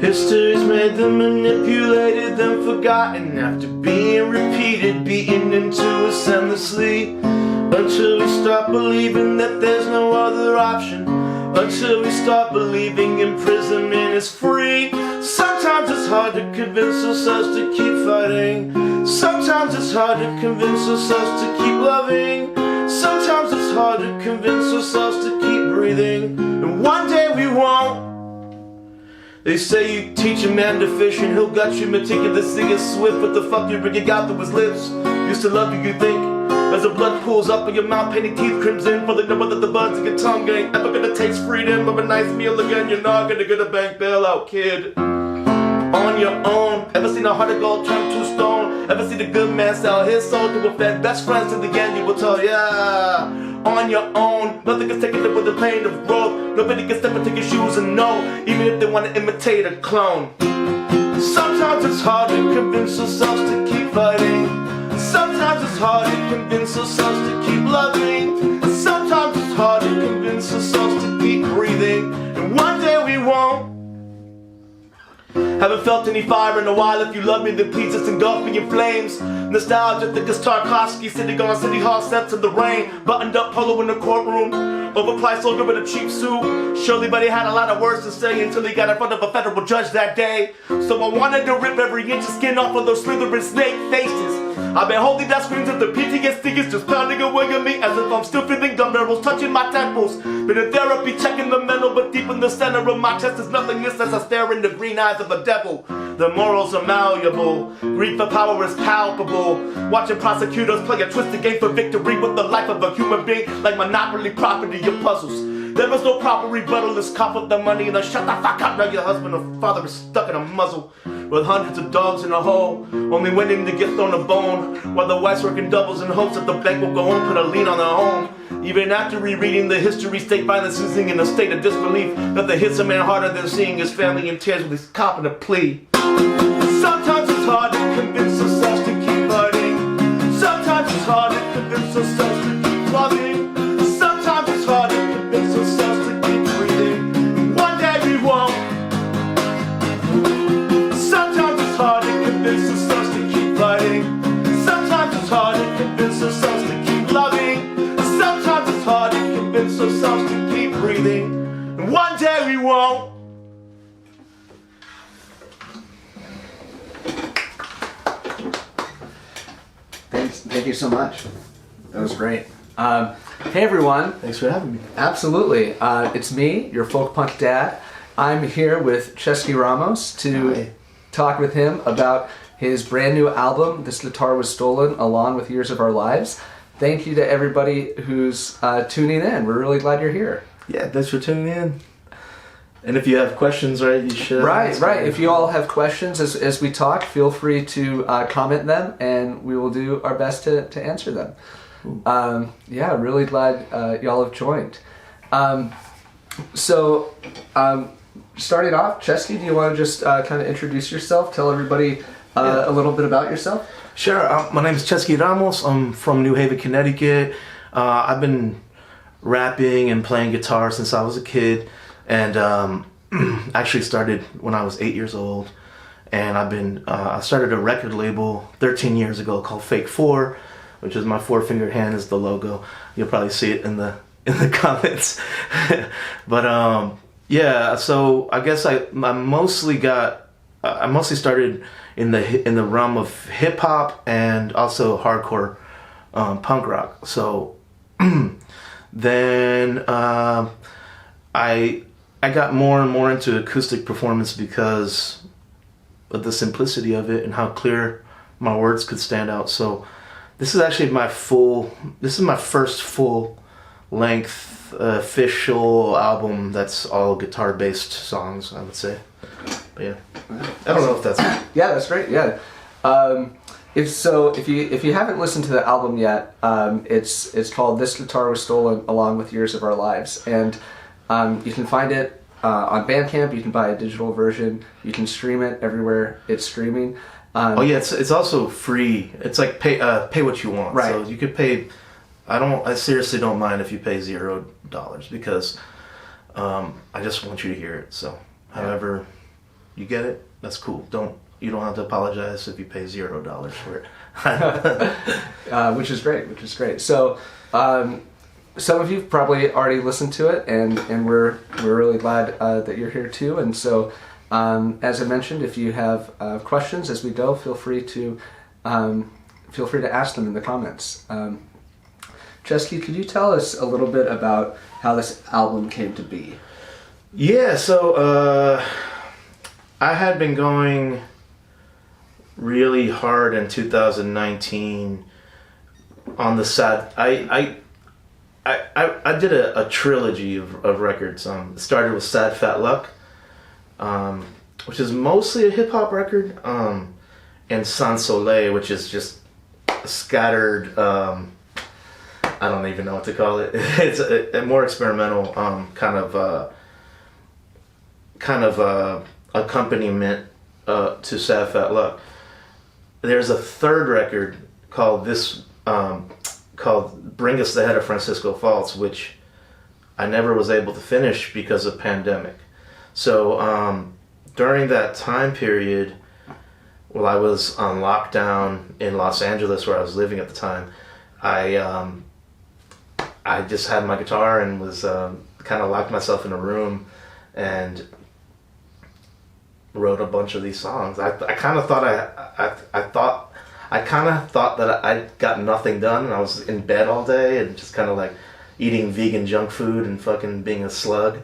History's made them, manipulated them, forgotten after being repeated, beaten into us endlessly, until we start believing that there's no other option, until we start believing imprisonment is free. Sometimes it's hard to convince ourselves to keep fighting. Sometimes it's hard to convince ourselves to keep loving. Sometimes it's hard to convince ourselves to keep breathing. And one day we won't. They say you teach a man to fish and he'll gut you meticulously and swift. What the fuck you bringing out through his lips? Used to love you think. As the blood pools up in your mouth, painting teeth crimson, for the number that the buds in your tongue ain't ever gonna taste freedom of a nice meal again. You're not gonna get a bank bailout, kid. On your own. Ever seen a heart of gold turn to stone? Ever seen a good man sell his soul to a fed best friends to the end? You will tell, yeah. On your own. Nothing is taken up with the pain of growth. Nobody can step into your shoes and know, even if they want to imitate a clone. Sometimes it's hard to convince ourselves to keep fighting. Sometimes it's hard to convince ourselves to keep loving. Sometimes it's hard to convince ourselves to keep breathing. And one day we won't. Haven't felt any fire in a while. If you love me, then please just engulf me in flames. Nostalgia, think of Tarkovsky sitting on City Hall steps in the rain, buttoned up polo in the courtroom, overpriced soldier with a cheap suit. Surely, but he had a lot of words to say until he got in front of a federal judge that day. So I wanted to rip every inch of skin off of those slithering snake faces. I've been holding that screams of the PTSD is just pounding away at me as if I'm still feeling gun barrels touching my temples. Been in therapy checking the mental, but deep in the center of my chest is nothingness as I stare in the green eyes of a devil. The morals are malleable, greed for power is palpable. Watching prosecutors play a twisted game for victory with the life of a human being, like Monopoly property of puzzles. There is no proper rebuttal, just cough up the money and then shut the fuck up. Now your husband or father is stuck in a muzzle with hundreds of dogs in a hole, only waiting to get thrown a bone, while the wife's working doubles in hopes that the bank will go home, put a lien on their home. Even after rereading the history, state violence is in a state of disbelief. Nothing hits a man harder than seeing his family in tears with his cop in a plea. Sometimes it's hard to convince ourselves to keep fighting. Sometimes it's hard to convince ourselves to keep loving. Sometimes it's hard to convince ourselves to keep breathing. One day we won't. Sometimes it's hard to convince ourselves to keep fighting. Sometimes it's hard to convince ourselves to keep loving. Sometimes it's hard to convince ourselves to keep breathing. And one day we won't. Thank you so much. That was great. Hey everyone. Thanks for having me. Absolutely. It's me, your folk punk dad. I'm here with Ceschi Ramos to talk with him about his brand new album, This Guitar Was Stolen, along with Years of Our Lives. Thank you to everybody who's tuning in. We're really glad you're here. Yeah, thanks for tuning in. And if you have questions, right, you should. Right. If you all have questions as we talk, feel free to comment them, and we will do our best to answer them. Really glad y'all have joined. Starting off, Ceschi, do you want to just kind of introduce yourself? Tell everybody a little bit about yourself? Sure. My name is Ceschi Ramos. I'm from New Haven, Connecticut. I've been rapping and playing guitar since I was a kid. And actually started when I was 8 years old, and I started a record label 13 years ago called Fake 4, which is my 4-fingered hand is the logo. You'll probably see it in the comments. But so I guess I mostly started in the realm of hip hop and also hardcore punk rock. So then I got more and more into acoustic performance because of the simplicity of it and how clear my words could stand out. So this is actually my first full length official album that's all guitar based songs, I would say. But yeah, I don't know if that's yeah, that's great. Yeah. If you haven't listened to the album yet, it's called This Guitar Was Stolen, along with Years of Our Lives, and you can find it on Bandcamp. You can buy a digital version. You can stream it everywhere it's streaming. It's also free. It's like pay what you want. Right. So you could pay. I seriously don't mind if you pay $0 because I just want you to hear it. So however You get it? That's cool. You don't have to apologize if you pay $0 for it. Which is great. So, some of you probably already listened to it, and we're really glad that you're here too. And so, as I mentioned, if you have questions as we go, feel free to ask them in the comments. Ceschi, could you tell us a little bit about how this album came to be? Yeah, so I had been going really hard in 2019 on the sad. I did a trilogy of records. It started with Sad Fat Luck, which is mostly a hip hop record, and Sans Soleil, which is just scattered. I don't even know what to call it. It's a more experimental kind of accompaniment to Sad Fat Luck. There's a third record called Bring Us the Head of Francisco Falls, which I never was able to finish because of pandemic. So during that time period, while I was on lockdown in Los Angeles, where I was living at the time, I just had my guitar and was kind of locked myself in a room and wrote a bunch of these songs. I kind of thought that I got nothing done, and I was in bed all day and just kind of like eating vegan junk food and fucking being a slug.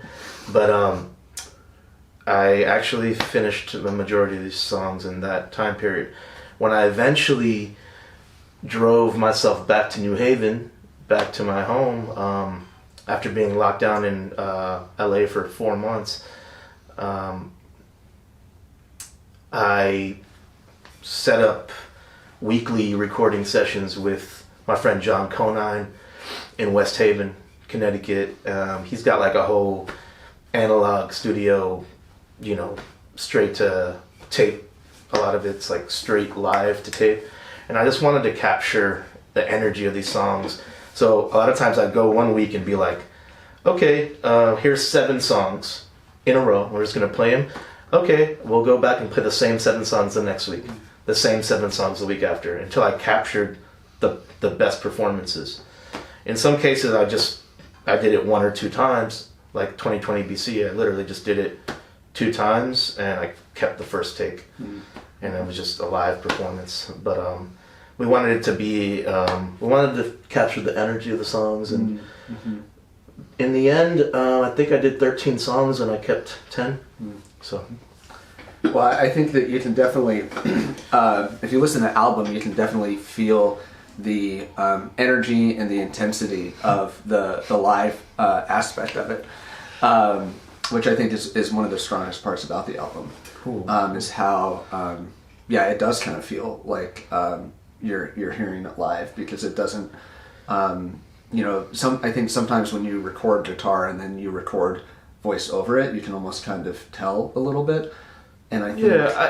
But I actually finished the majority of these songs in that time period. When I eventually drove myself back to New Haven, back to my home, after being locked down in LA for 4 months, I set up weekly recording sessions with my friend John Conine in West Haven, Connecticut. He's got like a whole analog studio, straight to tape. A lot of it's like straight live to tape. And I just wanted to capture the energy of these songs. So a lot of times I'd go 1 week and be like, okay, here's 7 songs in a row. We're just going to play them. Okay, we'll go back and play the same 7 songs the next week. The same 7 songs the week after, until I captured the best performances. In some cases, I did it 1 or 2 times, like 2020 BC. I literally just did it 2 times, and I kept the first take, and it was just a live performance. But we wanted it to be, we wanted to capture the energy of the songs, and in the end, I think I did 13 songs, and I kept 10. So. Well, I think that you can definitely, if you listen to the album, you can definitely feel the energy and the intensity of the live aspect of it, which I think is one of the strongest parts about the album. Cool. Is how, it does kind of feel like you're hearing it live, because it doesn't, I think sometimes when you record guitar and then you record voice over it, you can almost kind of tell a little bit. And I think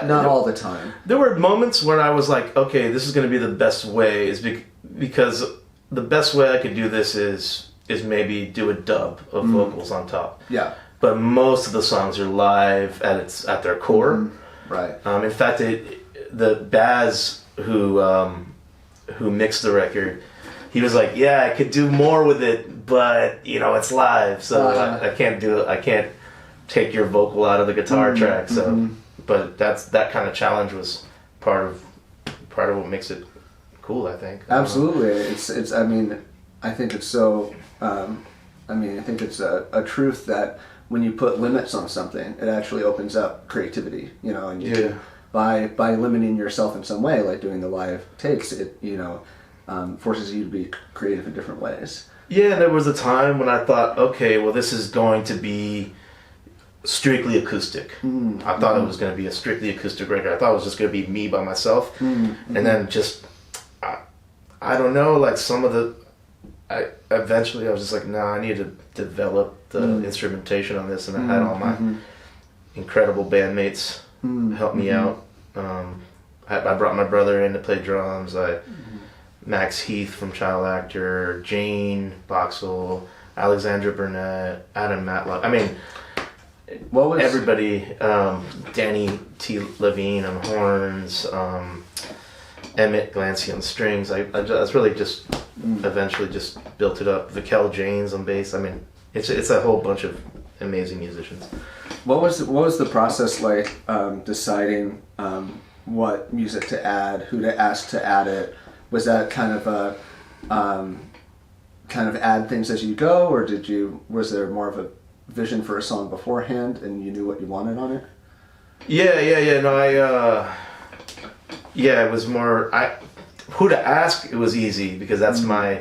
not all the time. There were moments where I was like, okay, this is going to be the best way, because the best way I could do this is maybe do a dub of vocals on top. Yeah. But most of the songs are live at their core. Right. In fact, the Baz who mixed the record, he was like, yeah, I could do more with it, but it's live, so I can't do it. I can't take your vocal out of the guitar track. So, but that kind of challenge was part of what makes it cool, I think. Absolutely. It's. I mean, I think it's so. I think it's a truth that when you put limits on something, it actually opens up creativity. And you by limiting yourself in some way, like doing the live takes, it forces you to be creative in different ways. Yeah, there was a time when I thought, okay, well, this is going to be strictly acoustic. I thought it was going to be a strictly acoustic record. I thought it was just going to be me by myself. And then just, I don't know, like eventually I was just like, nah, I need to develop the instrumentation on this. And I had all my incredible bandmates help me out. I brought my brother in to play drums. Max Heath from Child Actor, Jane Boxell, Alexandra Burnett, Adam Matlock. I mean, What was everybody, Danny T. Levine on horns, Emmett Glancy on strings. I really just eventually just built it up. Vikel Janes on bass. I mean, it's a whole bunch of amazing musicians. What was the process like deciding what music to add, who to ask to add it? Was that kind of a kind of add things as you go, or was there more of a vision for a song beforehand and you knew what you wanted on it? Yeah. No, it was more who to ask. It was easy because that's my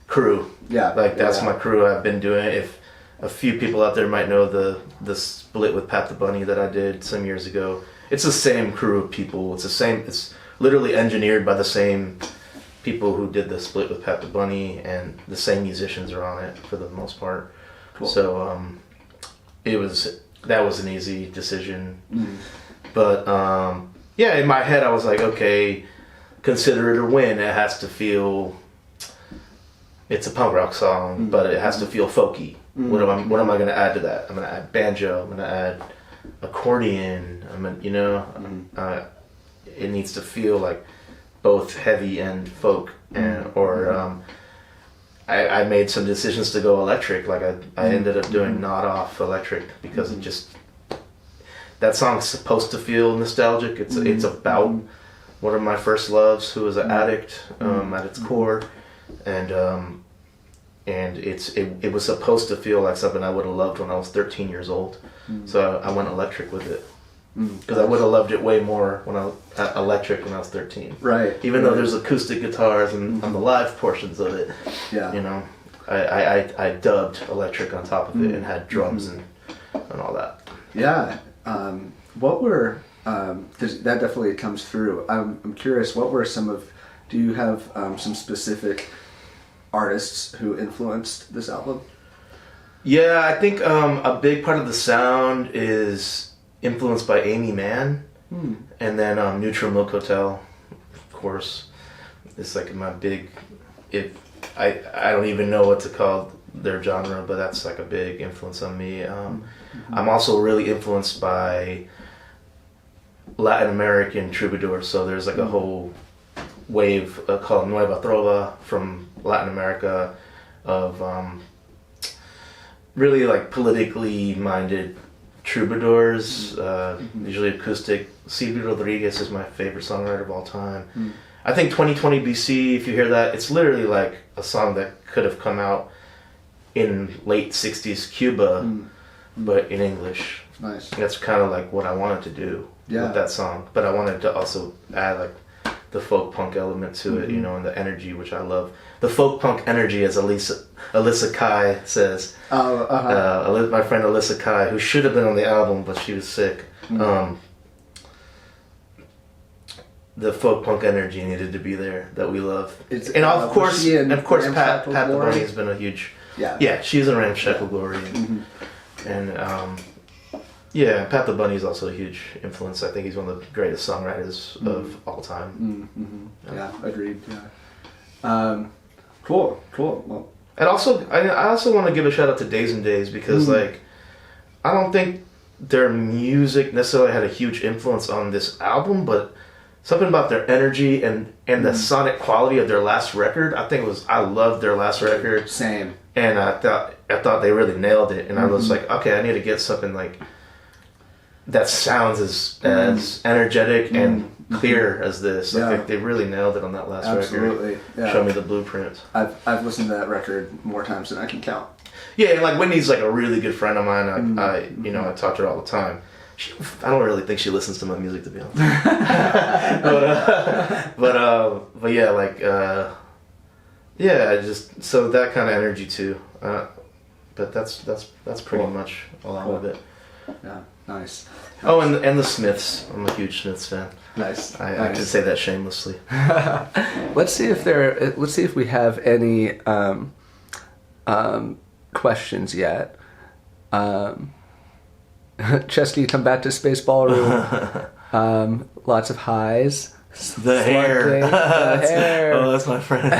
crew. Yeah, that's my crew. I've been doing it. If a few people out there might know the split with Pat the Bunny that I did some years ago. It's the same crew of people. It's literally engineered by the same people who did the split with Pat the Bunny, and the same musicians are on it for the most part. Cool. So that was an easy decision. But in my head I was like, okay, consider it a win. It has to feel, it's a punk rock song, but it has to feel folky. What am I going to add to that? I'm going to add banjo. I'm going to add accordion. It needs to feel like both heavy and folk, I made some decisions to go electric. Like I ended up doing Not Off electric because it just, that song's supposed to feel nostalgic. It's about one of my first loves, who was an addict at its core, and it was supposed to feel like something I would have loved when I was 13 years old. So I went electric with it. Because I would have loved it way more when I was electric when I was 13. Right. Even though there's acoustic guitars and on the live portions of it. Yeah. You know, I dubbed electric on top of it and had drums and all that. Yeah. What were that definitely comes through. I'm curious. What were do you have some specific artists who influenced this album? Yeah, I think a big part of the sound is influenced by Amy Mann, and then Neutral Milk Hotel, of course. It's like my big, I don't even know what to call their genre, but that's like a big influence on me. I'm also really influenced by Latin American troubadours, so there's like a whole wave called Nueva Trova from Latin America of really like politically minded troubadours, usually acoustic. Silvio Rodriguez is my favorite songwriter of all time. I think 2020 BC, if you hear that, it's literally like a song that could have come out in late 60s Cuba, but in English. Nice. That's kind of like what I wanted to do with that song. But I wanted to also add like the folk punk element to it, you know, and the energy, which I love. The folk punk energy, as Alyssa Kai says. My friend Alyssa Kai, who should have been on the album, but she was sick. The folk punk energy needed to be there that we love. And of course, Pat the Bunny has been a huge. Yeah, she's in Ramshackle Glory, and Pat the Bunny is also a huge influence. I think he's one of the greatest songwriters of all time. Yeah, agreed. Yeah. Cool. Well, and also, I also want to give a shout out to Days and Days because like, I don't think their music necessarily had a huge influence on this album, but something about their energy and the sonic quality of their last record. I loved their last record. Same. And I thought they really nailed it. And I was like, okay, I need to get something like that sounds as energetic and clear as this. I think they really nailed it on that last record. Yeah. Show Me the Blueprint. I've listened to that record more times than I can count. Yeah, and like Whitney's like a really good friend of mine. I talk to her all the time. I don't really think she listens to my music, to be honest. but yeah, like just so that kind of energy too. But that's pretty much a lot of it. Yeah, nice. Oh, and the Smiths. I'm a huge Smiths fan. Nice. I can say that shamelessly. Let's see if we have any questions yet. Ceschi, come back to Space Ballroom. Lots of highs. The hair. Oh, that's my friend.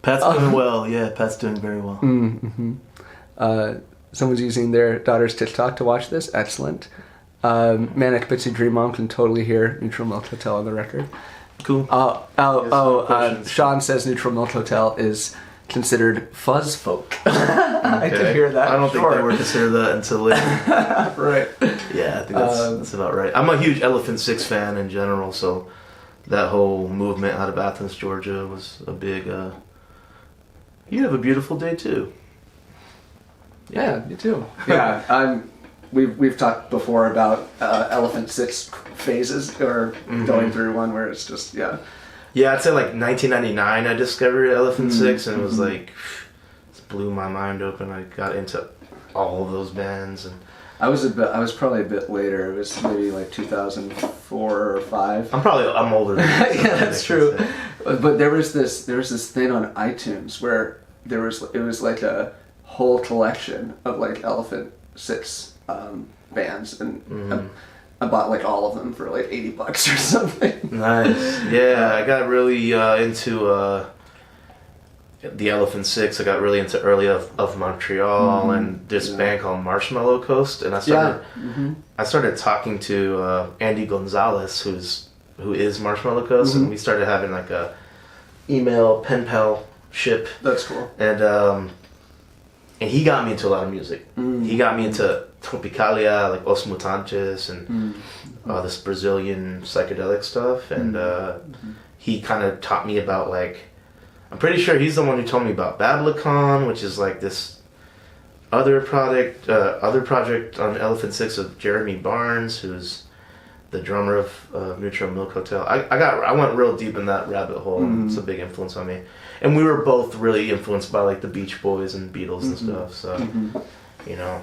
Pat's doing well. Yeah, Pat's doing very well. someone's using their daughter's TikTok to watch this. Excellent. Manic Pixie Dream Mom can totally hear Neutral Milk Hotel on the record. Cool. Sean says Neutral Milk Hotel is considered fuzz folk. I could hear that. I don't think they were considered that until later. Right. Yeah, I think that's about right. I'm a huge Elephant Six fan in general, so that whole movement out of Athens, Georgia was a big... You have a beautiful day, too. Yeah, you too. Yeah, we've talked before about Elephant Six phases, or going through one where it's just, yeah. Yeah, I'd say like 1999 I discovered Elephant Six, and it was like, it blew my mind open. I got into all of those bands. And I was probably a bit later. It was maybe like 2004 or 5. I'm older than you. Yeah, that's true. But there was this thing on iTunes where it was like a whole collection of like Elephant Six bands, and I bought like all of them for like $80 or something. Nice. Yeah, I got really into the Elephant Six. I got really into early of Montreal and this band called Marshmallow Coast, and I started talking to Andy Gonzalez, who is Marshmallow Coast, and we started having like a email pen pal ship. That's cool. And he got me into a lot of music. He got me into Tropicalia, like Os Mutantes, and this Brazilian psychedelic stuff. And he kind of taught me about, like, I'm pretty sure he's the one who told me about Bablicon, which is like this other project on Elephant Six of Jeremy Barnes, who's the drummer of Neutral Milk Hotel. I went real deep in that rabbit hole. It's a big influence on me. And we were both really influenced by like the Beach Boys and Beatles and stuff. So, you know,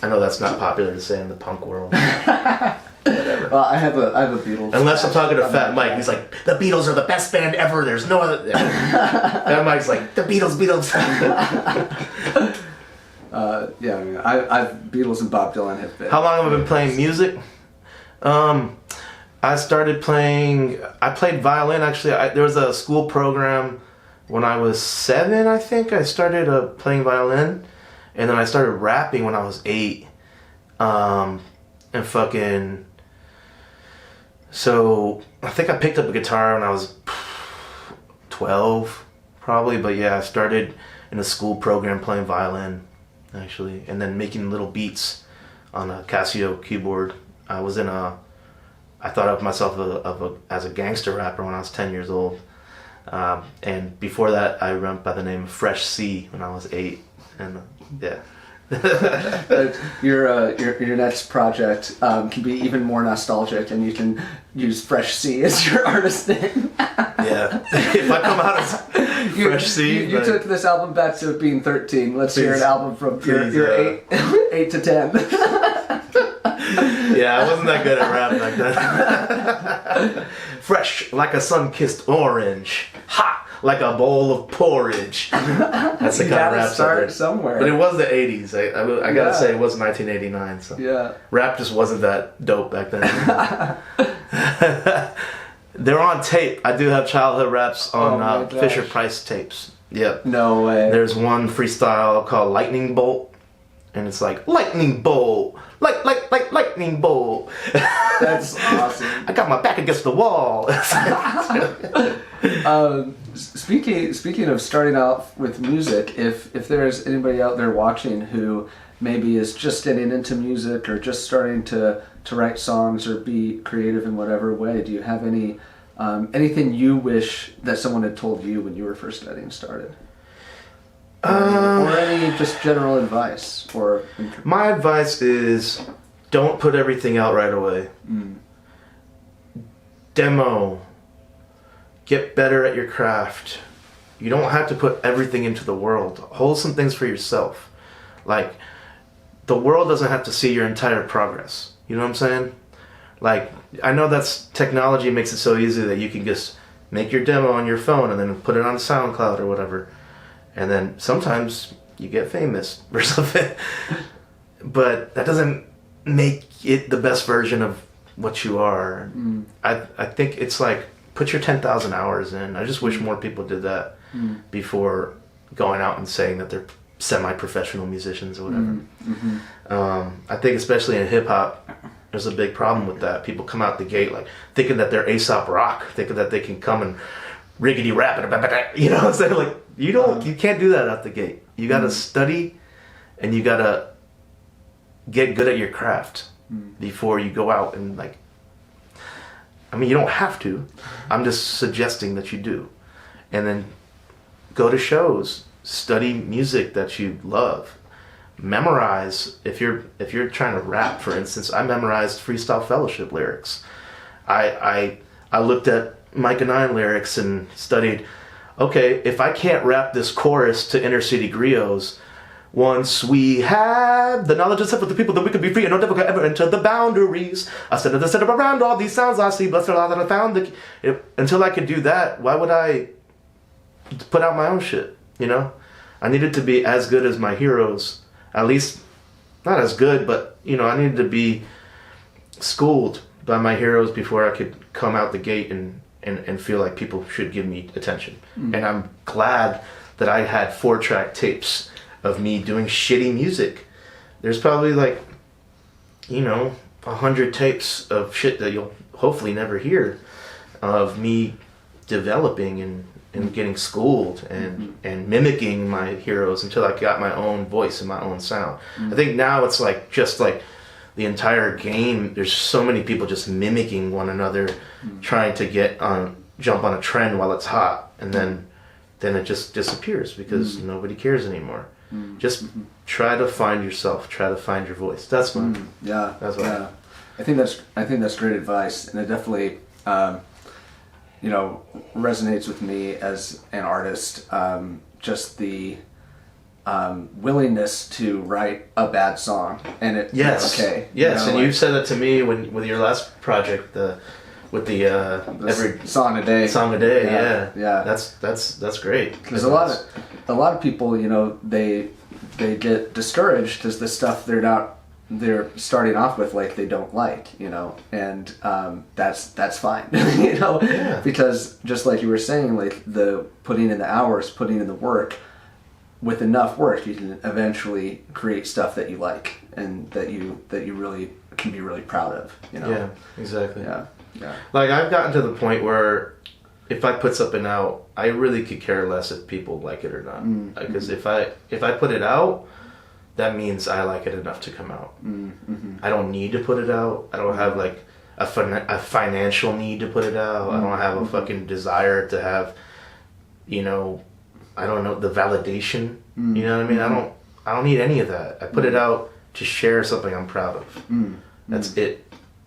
I know that's not popular to say in the punk world. Whatever. Well, I have a Beatles. Unless I'm talking to Fat Mike, he's like, the Beatles are the best band ever. There's no other. Fat Mike's like, the Beatles. Yeah, I mean, I've Beatles and Bob Dylan have been. How long have I been playing music? I played violin actually. There was a school program when I was 7, I think. I started playing violin, and then I started rapping when I was 8. So I think I picked up a guitar when I was 12, probably. But yeah, I started in a school program playing violin, actually, and then making little beats on a Casio keyboard. I thought of myself as a gangster rapper when I was 10 years old. And before that, I went by the name of Fresh C when I was 8. And yeah. Your next project can be even more nostalgic, and you can use Fresh C as your artist name. Yeah. If I come out as Fresh C. You took this album back to being 13. Let's hear an album from your 8 to 10. Yeah, I wasn't that good at rap back then. Fresh like a sun-kissed orange. Hot like a bowl of porridge. That's the kind of rap start somewhere. But it was the 80s. I gotta say, it was 1989. So yeah, rap just wasn't that dope back then. They're on tape. I do have childhood raps on Fisher Price tapes. Yep. No way. There's one freestyle called Lightning Bolt, and it's like lightning bolt, like lightning bolt. That's awesome. I got my back against the wall. Speaking of starting out with music, if there's anybody out there watching who maybe is just getting into music or just starting to write songs or be creative in whatever way, do you have anything you wish that someone had told you when you were first getting started? Or any just general advice? My advice is don't put everything out right away. Demo. Get better at your craft. You don't have to put everything into the world. Hold some things for yourself. Like, the world doesn't have to see your entire progress. You know what I'm saying? Like, I know technology makes it so easy that you can just make your demo on your phone and then put it on SoundCloud or whatever. And then sometimes you get famous or something. But that doesn't make it the best version of what you are. I think it's like, put your 10,000 hours in. I just wish more people did that before going out and saying that they're semi-professional musicians or whatever. I think especially in hip-hop, there's a big problem with that. People come out the gate like thinking that they're Aesop Rock, thinking that they can come and riggedy rap, you know what I'm saying? Like, you can't do that out the gate. You gotta study, and you gotta get good at your craft before you go out and like, I mean, you don't have to. I'm just suggesting that you do. And then go to shows, study music that you love. Memorize, if you're trying to rap, for instance, I memorized Freestyle Fellowship lyrics. I looked at Mike and I lyrics and studied, okay, if I can't rap this chorus to Inner City Griots, once we had the knowledge and stuff with the people that we could be free and no devil could ever enter the boundaries. I said that I said around all these sounds I see, blessed are all that I found. Until I could do that, why would I put out my own shit, you know? I needed to be as good as my heroes. At least, not as good, but, you know, I needed to be schooled by my heroes before I could come out the gate and feel like people should give me attention. And I'm glad that I had 4-track tapes of me doing shitty music. There's probably like, you know, 100 tapes of shit that you'll hopefully never hear of me developing and getting schooled and mimicking my heroes until I got my own voice and my own sound. I think now it's like just like the entire game, there's so many people just mimicking one another, trying to jump on a trend while it's hot, and then it just disappears because nobody cares anymore. Just try to find yourself, try to find your voice. That's what that's what I think that's great advice, and it definitely you know, resonates with me as an artist. Just the willingness to write a bad song, and it okay. Yes, you know, and like, you said that to me with your last project, with the every song a day. Yeah. That's great. There's a lot of people, you know, they get discouraged because the stuff they're starting off with, like, they don't like, you know, and that's fine, you know, because just like you were saying, like, the putting in the hours, putting in the work, with enough work you can eventually create stuff that you like and that you really can be really proud of, you know. Yeah, exactly. Yeah. Like, I've gotten to the point where if I put something out, I really could care less if people like it or not, because if I put it out, that means I like it enough to come out. I don't need to put it out. I don't have like a financial need to put it out. I don't have a fucking desire to have, you know, I don't know, the validation. You know what I mean? I don't need any of that. I put it out to share something I'm proud of. That's it.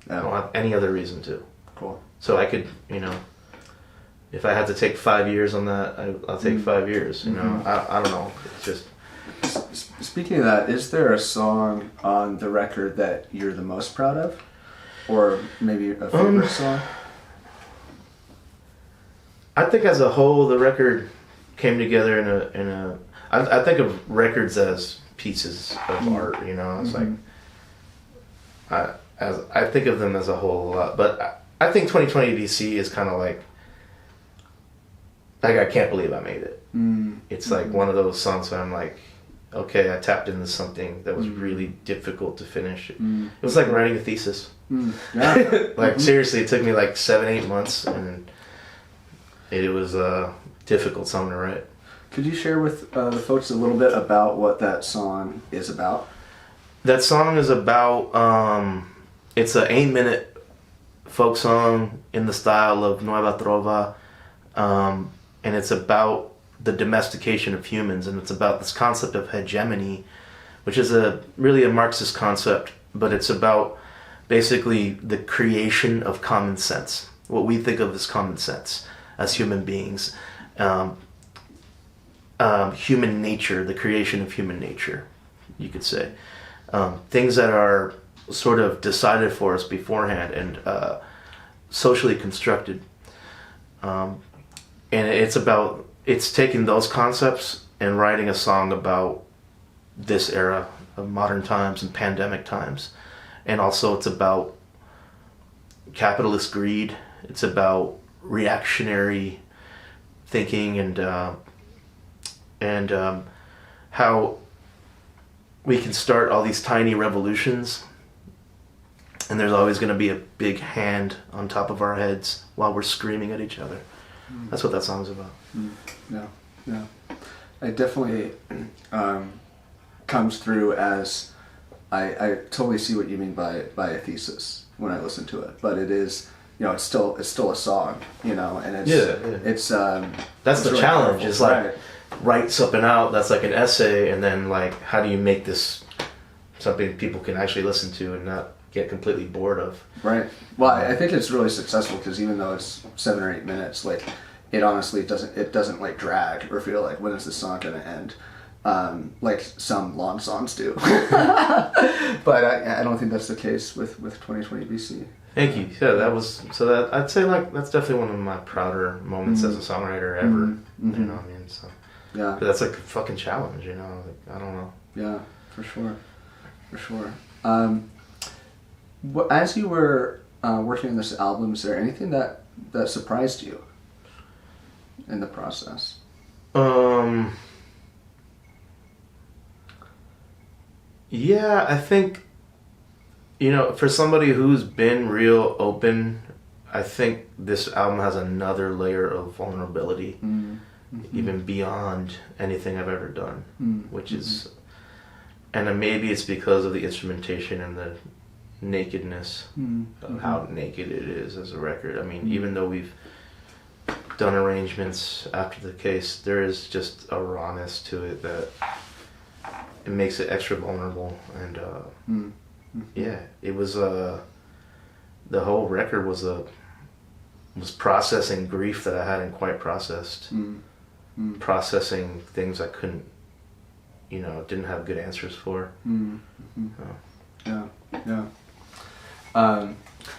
I don't have any other reason to. Cool. So I could, you know, if I had to take 5 years on that, I'll take 5 years. You know, I don't know. It's just. Speaking of that, is there a song on the record that you're the most proud of? Or maybe a favorite song? I think as a whole, the record came together in a I think of records as pieces of art, you know. It's like, I think of them as a whole a lot. But I think 2020 DC is kind of like I can't believe I made it. It's like one of those songs where I'm like, okay, I tapped into something that was really difficult to finish. It was like writing a thesis. Yeah. Like, seriously, it took me like 7-8 months, and it was a difficult song to write. Could you share with the folks a little bit about what that song is about? That song is about, it's an 8-minute folk song in the style of Nueva Trova, and it's about the domestication of humans, and it's about this concept of hegemony, which is really a Marxist concept, but it's about basically the creation of common sense, what we think of as common sense as human beings, human nature, the creation of human nature, you could say. Things that are sort of decided for us beforehand and socially constructed. And it's taking those concepts and writing a song about this era of modern times and pandemic times. And also it's about capitalist greed. It's about reactionary thinking and how we can start all these tiny revolutions, and there's always going to be a big hand on top of our heads while we're screaming at each other. That's what that song's about. Yeah. It definitely comes through as I totally see what you mean by a thesis when I listen to it, but it is, it's still a song, and it's that's it's the really challenge. powerful. Is like Right. write something out that's like an essay, and then like how do you make this something people can actually listen to and not get completely bored of. Right. Well, I think it's really successful because even though it's 7 or 8 minutes, like it honestly doesn't like drag or feel like when is this song gonna end, like some long songs do. But I don't think that's the case with 2020 BC. Thank you. Yeah, that I'd say like that's definitely one of my prouder moments as a songwriter ever. You know what I mean? So yeah, but that's like a fucking challenge. Like, I don't know. Yeah, for sure. As you were working on this album, is there anything that surprised you in the process? Yeah, I think, for somebody who's been real open, I think this album has another layer of vulnerability, even beyond anything I've ever done, which is, and then maybe it's because of the instrumentation and the nakedness of how naked it is as a record. I mean, even though we've done arrangements after the case, there is just a rawness to it that it makes it extra vulnerable. And yeah, it was the whole record was processing grief that I hadn't quite processed, processing things I couldn't, didn't have good answers for.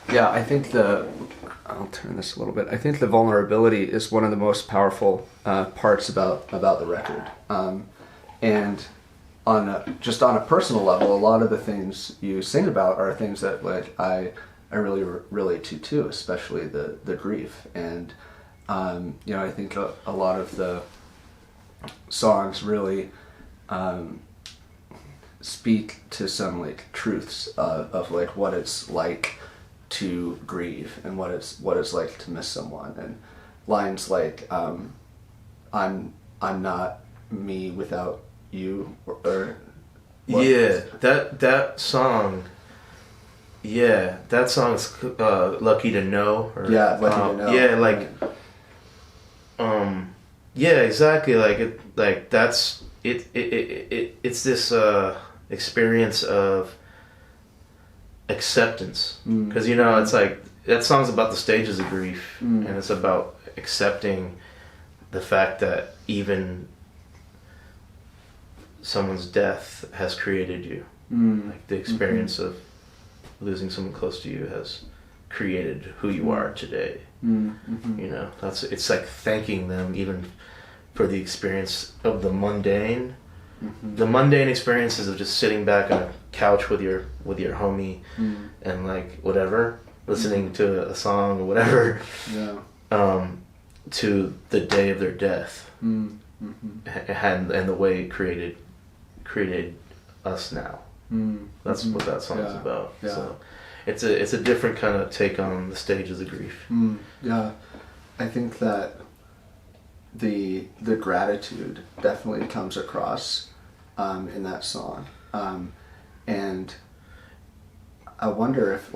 Yeah, I think I'll turn this a little bit. I think the vulnerability is one of the most powerful parts about the record. And on a personal level, a lot of the things you sing about are things that like I really relate to too, especially the grief. And I think a lot of the songs really speak to some like truths of like what it's like to grieve and what it's like to miss someone, and lines like I'm not me without you, or yeah, that song. Yeah, that song's Lucky to Know. Or, Lucky to Know. Yeah, like, yeah, exactly. Like that's it. It's this experience of acceptance, because it's like that song's about the stages of grief, and it's about accepting the fact that even someone's death has created you. Like the experience of losing someone close to you has created who you are today. It's like thanking them even for the experience of the mundane. The mundane experiences of just sitting back on a couch with your homie and like whatever, listening to a song or whatever, to the day of their death, and the way it created us now. That's what that song is about. Yeah. So it's a different kind of take on the stages of grief. Yeah, I think that the gratitude definitely comes across in that song, and I wonder if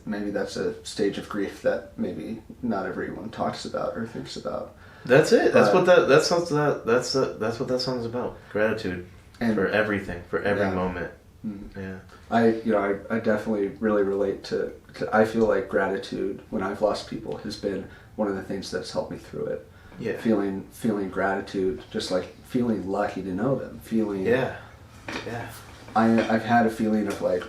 maybe that's a stage of grief that maybe not everyone talks about or thinks about. That's it. That's what that song's about. Gratitude for everything, for every moment. Yeah. I definitely really relate to I feel like gratitude when I've lost people has been one of the things that's helped me through it. Yeah. Feeling gratitude, just like feeling lucky to know them. Yeah. I've had a feeling of like,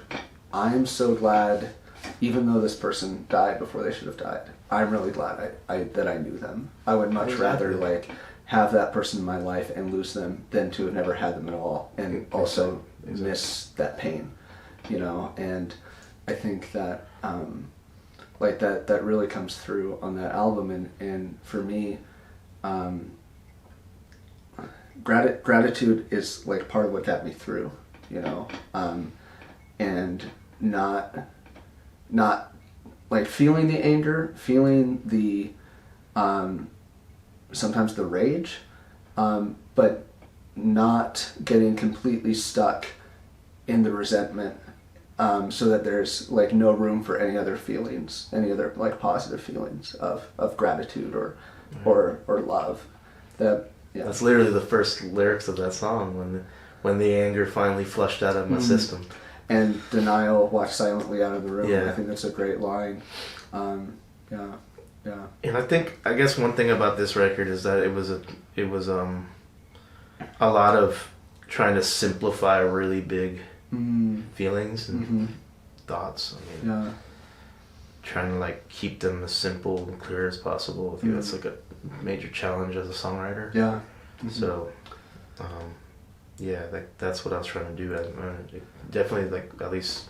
I'm so glad, even though this person died before they should have died, I'm really glad that I knew them. I would much rather like have that person in my life and lose them than to have never had them at all, and also miss that pain, and I think that that really comes through on that album, and for me, gratitude is like part of what got me through you know, and not like feeling the anger, feeling the sometimes the rage, but not getting completely stuck in the resentment, so that there's like no room for any other feelings, any other like positive feelings of gratitude or love. That's literally the first lyrics of that song, when the anger finally flushed out of my system. And denial walked silently out of the room. Yeah. I think that's a great line. Yeah. And I guess one thing about this record is that it was a lot of trying to simplify really big feelings and thoughts. I mean, trying to like keep them as simple and clear as possible. I think that's like a major challenge as a songwriter. Yeah. So, that's what I was trying to do. Definitely, like at least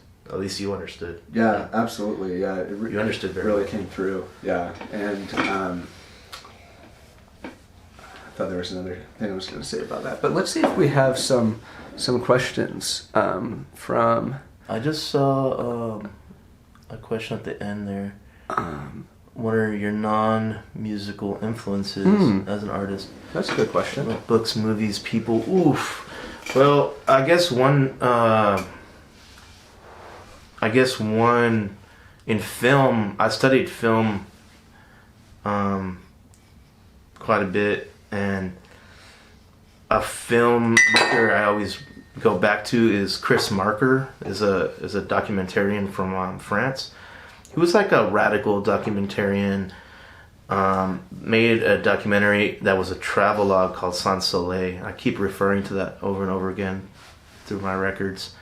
you understood. Yeah, absolutely. Yeah, You understood very really well. came through. Yeah, and I thought there was another thing I was going to say about that. But let's see if we have some questions from. I just saw a question at the end there. What are your non-musical influences as an artist? That's a good question. Like books, movies, people. Oof. Well, I guess one in film. I studied film quite a bit, and a filmmaker I always go back to is Chris Marker. is a documentarian from France. He was like a radical documentarian. Made a documentary that was a travelogue called Sans Soleil. I keep referring to that over and over again through my records,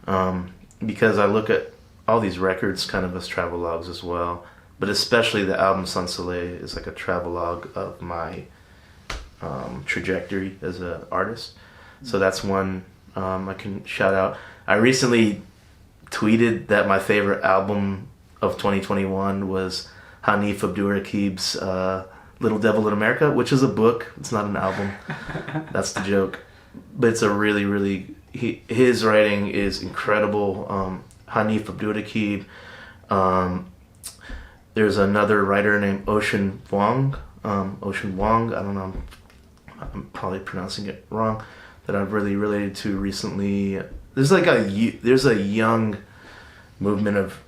because I look at all these records kind of as travelogues as well, but especially the album Sans Soleil is like a travelogue of my trajectory as an artist. So that's one I can shout out. I recently tweeted that my favorite album of 2021 was Hanif Abdurraqib's Little Devil in America, which is a book. It's not an album. That's the joke. But it's a really, really... his writing is incredible. Hanif Abdurraqib. There's another writer named Ocean Wong. I don't know. I'm probably pronouncing it wrong. That I've really related to recently. There's a young movement of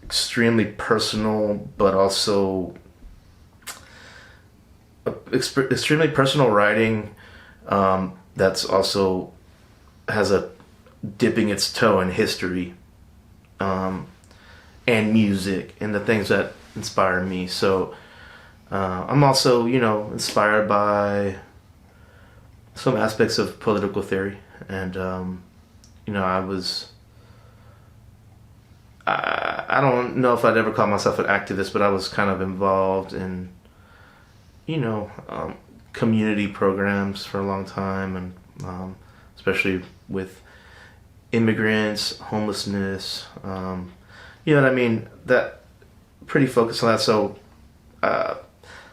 extremely personal, but also extremely personal writing that's also has a dipping its toe in history and music and the things that inspire me. So I'm also, inspired by some aspects of political theory, and I don't know if I'd ever call myself an activist, but I was kind of involved in, community programs for a long time, and especially with immigrants, homelessness, you know what I mean? That pretty focused on that. So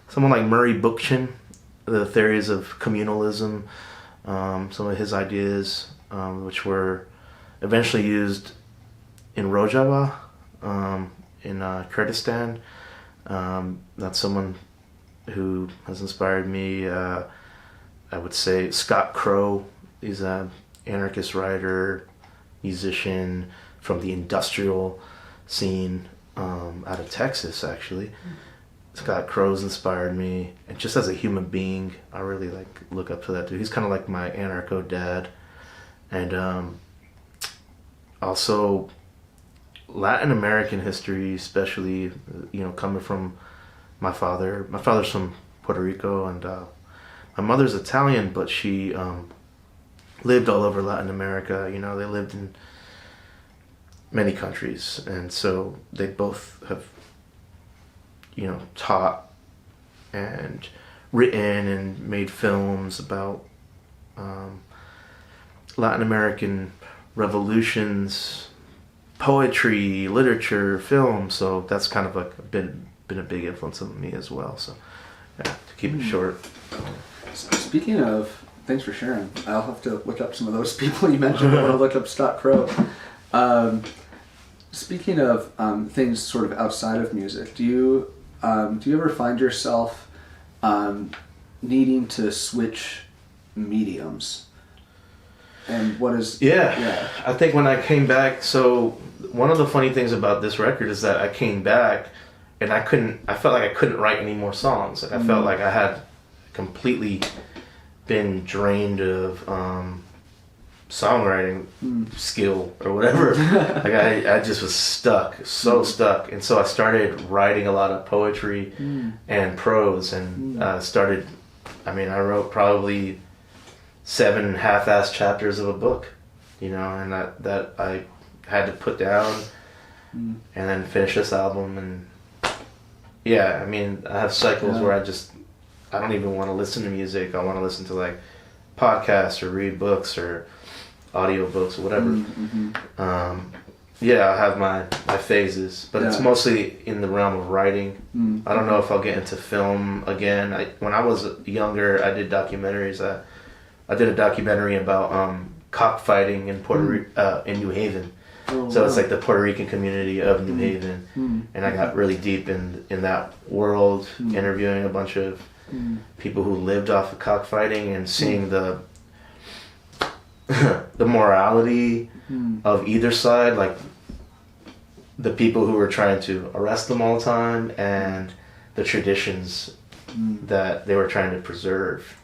someone like Murray Bookchin, the theories of communalism, some of his ideas, which were eventually used in Rojava, in Kurdistan. That's someone who has inspired me. I would say Scott Crow. He's an anarchist writer, musician from the industrial scene out of Texas, actually. Scott Crow's inspired me, and just as a human being, I really look up to that dude. He's kind of like my anarcho dad, and also Latin American history, especially coming from my father. My father's from Puerto Rico, and my mother's Italian, but she lived all over Latin America. They lived in many countries, and so they both have taught and written and made films about Latin American revolutions, poetry, literature, film. So that's kind of been a big influence on me as well. So yeah, to keep it short. Speaking of thanks for sharing. I'll have to look up some of those people you mentioned. I want to look up Scott Crow. Speaking of things sort of outside of music, do you ever find yourself needing to switch mediums? And what is... Yeah. I think when I came back, so one of the funny things about this record is that I came back and I felt like I couldn't write any more songs. Like I felt like I had completely been drained of songwriting skill or whatever. Like I just was stuck, stuck. And so I started writing a lot of poetry and prose and I wrote probably 7 half-assed chapters of a book, and that I had to put down and then finish this album. And I have cycles where I don't even want to listen to music. I want to listen to like podcasts or read books or audio books or whatever. I have my phases, but it's mostly in the realm of writing. I don't know if I'll get into film again. When I was younger, I did documentaries. I did a documentary about cockfighting in in New Haven. So it's like the Puerto Rican community of New Haven, and I got really deep in that world, interviewing a bunch of people who lived off of cockfighting and seeing the morality of either side, like the people who were trying to arrest them all the time and the traditions that they were trying to preserve.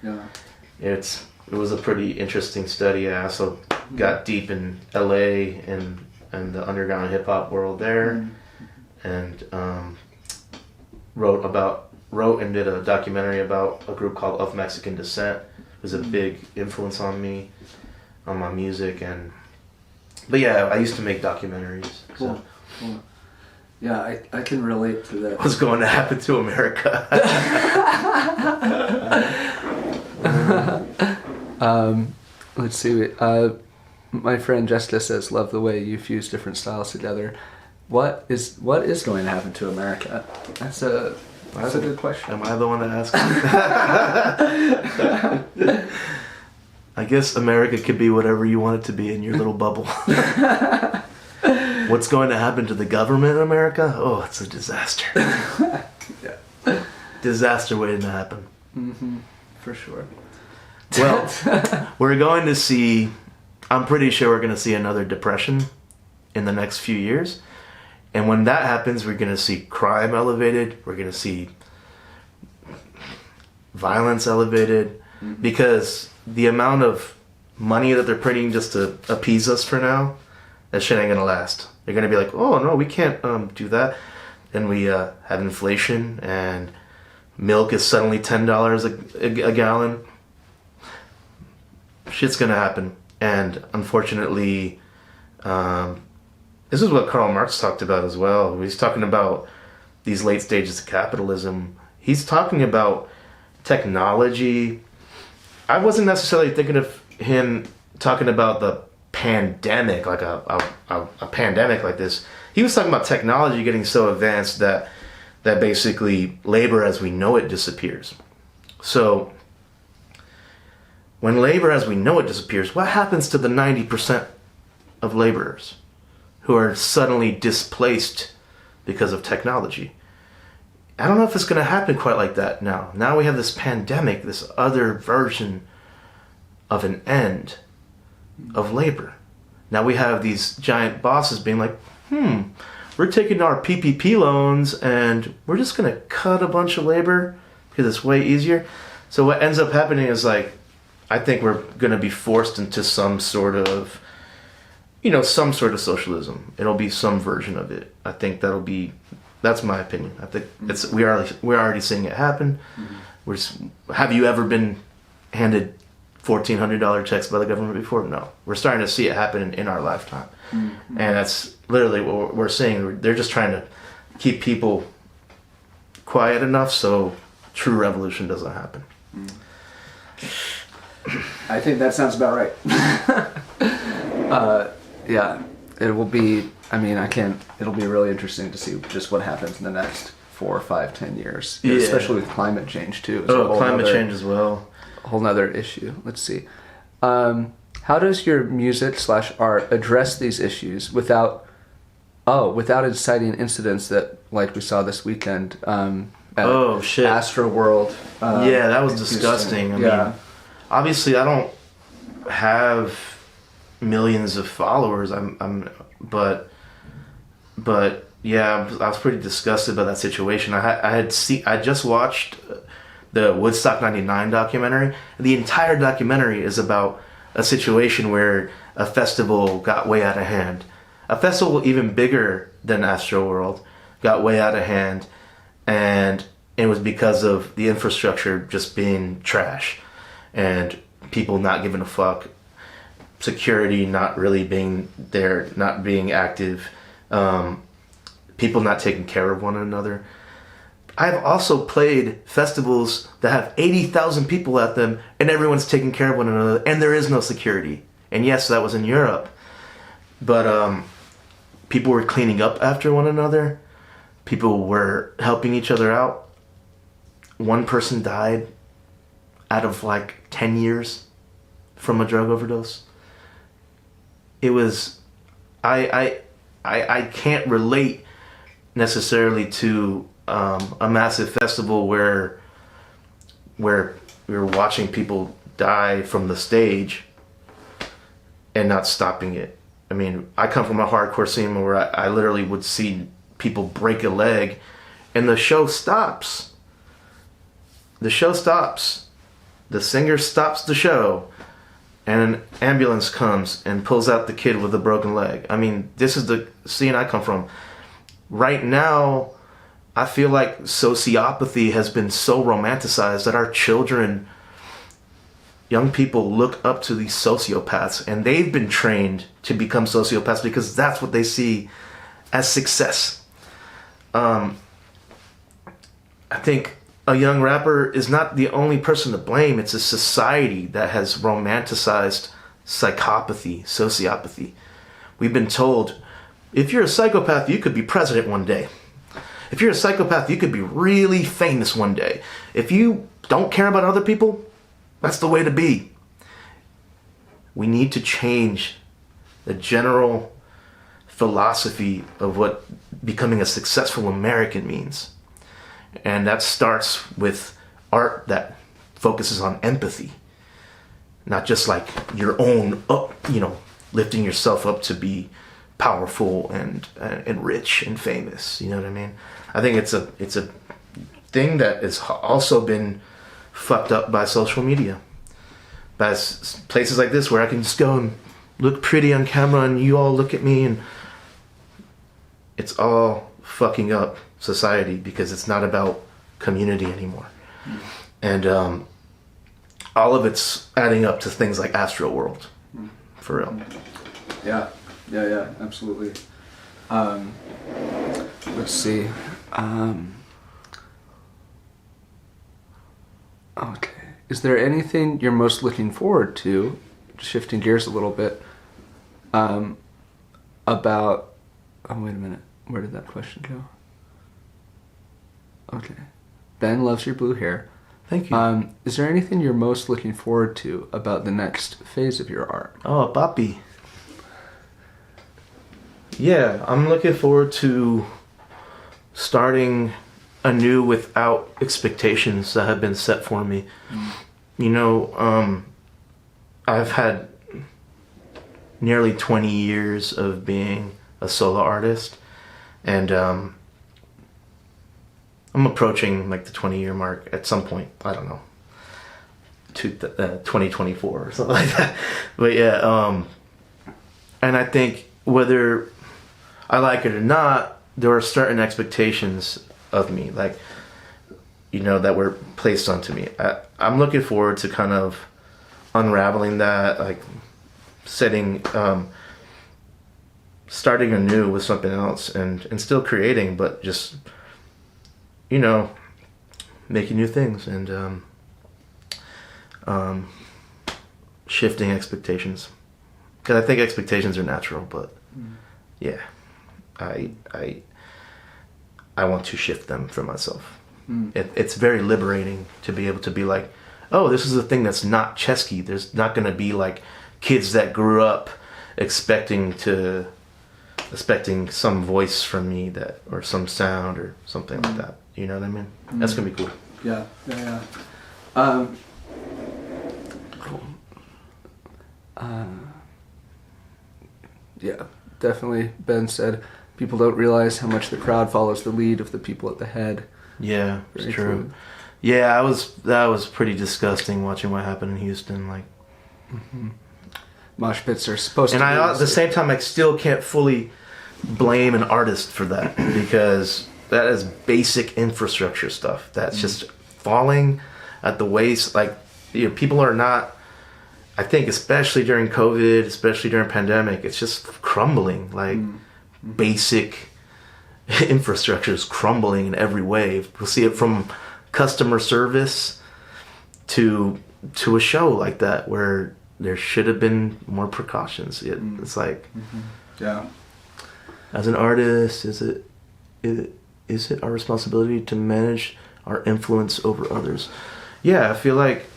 It was a pretty interesting study. I also got deep in LA and the underground hip hop world there, and wrote and did a documentary about a group called Of Mexican Descent. It was a big influence on me, on my music, but I used to make documentaries. Cool. Yeah, I can relate to that. What's going to happen to America? Let's see. My friend Jessica says, "Love the way you fuse different styles together." What is going to happen to America? That's a good question. Am I the one to ask? I guess America could be whatever you want it to be in your little bubble. What's going to happen to the government in America? Oh, it's a disaster. Disaster waiting to happen. For sure. Well, we're going to see... I'm pretty sure we're going to see another depression in the next few years. And when that happens, we're going to see crime elevated. We're going to see violence elevated. Because the amount of money that they're printing just to appease us for now, that shit ain't going to last. They're going to be like, oh, no, we can't do that. And we have inflation, and milk is suddenly $10 a gallon. Shit's going to happen. And unfortunately, this is what Karl Marx talked about as well. He's talking about these late stages of capitalism. He's talking about technology. I wasn't necessarily thinking of him talking about the pandemic, like a pandemic like this. He was talking about technology getting so advanced that basically labor as we know it disappears. So when labor as we know it disappears, what happens to the 90% of laborers who are suddenly displaced because of technology? I don't know if it's going to happen quite like that now. Now we have this pandemic, this other version of an end of labor. Now we have these giant bosses being like, we're taking our PPP loans and we're just going to cut a bunch of labor because it's way easier. So what ends up happening is like, I think we're going to be forced into some sort of socialism. It'll be some version of it. I think that's my opinion. I think we're already seeing it happen. Have you ever been handed $1,400 checks by the government before? No. We're starting to see it happen in our lifetime. And that's literally what we're seeing. They're just trying to keep people quiet enough so true revolution doesn't happen. I think that sounds about right. It will be, it'll be really interesting to see just what happens in the next 4, 5, 10 years. Yeah. Especially with climate change too. Climate change as well. whole nother issue. Let's see. How does your music / art address these issues without inciting incidents that, like we saw this weekend, at Astro World? Yeah, that was disgusting. I mean, obviously I don't have millions of followers. But yeah, I was pretty disgusted by that situation. I just watched the Woodstock '99 documentary. The entire documentary is about a situation where a festival got way out of hand. A festival even bigger than Astroworld got way out of hand, and it was because of the infrastructure just being trash and people not giving a fuck, security not really being there, not being active, people not taking care of one another. I've also played festivals that have 80,000 people at them and everyone's taking care of one another and there is no security. And yes, that was in Europe. But people were cleaning up after one another. People were helping each other out. One person died out of like 10 years from a drug overdose. It was... I can't relate necessarily to a massive festival where we were watching people die from the stage and not stopping it. I mean, I come from a hardcore scene where I literally would see people break a leg and the show stops. The show stops. The singer stops the show and an ambulance comes and pulls out the kid with a broken leg. I mean, this is the scene I come from. Right now, I feel like sociopathy has been so romanticized that our children, young people, look up to these sociopaths, and they've been trained to become sociopaths because that's what they see as success. I think a young rapper is not the only person to blame. It's a society that has romanticized psychopathy, sociopathy. We've been told, if you're a psychopath, you could be president one day. If you're a psychopath, you could be really famous one day. If you don't care about other people, that's the way to be. We need to change the general philosophy of what becoming a successful American means. And that starts with art that focuses on empathy. Not just like your own, lifting yourself up to be powerful and rich and famous. You know what I mean? I think it's a thing that has also been fucked up by social media. By places like this where I can just go and look pretty on camera and you all look at me, and it's all fucking up society because it's not about community anymore. And all of it's adding up to things like Astro World. For real. Yeah, absolutely. Let's see. Okay. Is there anything you're most looking forward to, shifting gears a little bit, about... Oh, wait a minute. Where did that question go? Okay. Ben loves your blue hair. Thank you. Is there anything you're most looking forward to about the next phase of your art? Oh, papi. Yeah, I'm looking forward to starting anew without expectations that have been set for me. You know, I've had nearly 20 years of being a solo artist, and I'm approaching like the 20-year mark at some point. I don't know, 2024 or something like that. But yeah, and I think whether I like it or not, there are certain expectations of me, like, that were placed onto me. I'm looking forward to kind of unraveling that, like starting anew with something else and still creating, but just, making new things and shifting expectations. Because I think expectations are natural, but yeah, I want to shift them for myself. It's very liberating to be able to be like, oh, this is a thing that's not Ceschi. There's not going to be like kids that grew up expecting some voice from me or some sound or something like that. You know what I mean? That's going to be cool. Yeah. Cool. Yeah, definitely. Ben said people don't realize how much the crowd follows the lead of the people at the head. Yeah, it's Very true. true. Yeah, that was pretty disgusting watching what happened in Houston. Like, Mosh pits are supposed and to. at the same time, I still can't fully blame an artist for that because that is basic infrastructure stuff that's just falling at the waist. Like, you know, people are not. I think, especially during COVID, especially during pandemic, it's just crumbling. Like, basic infrastructure is crumbling in every way. We'll see it from customer service to a show like that where there should have been more precautions. It's like, yeah. As an artist, is it our responsibility to manage our influence over others? Yeah, I feel like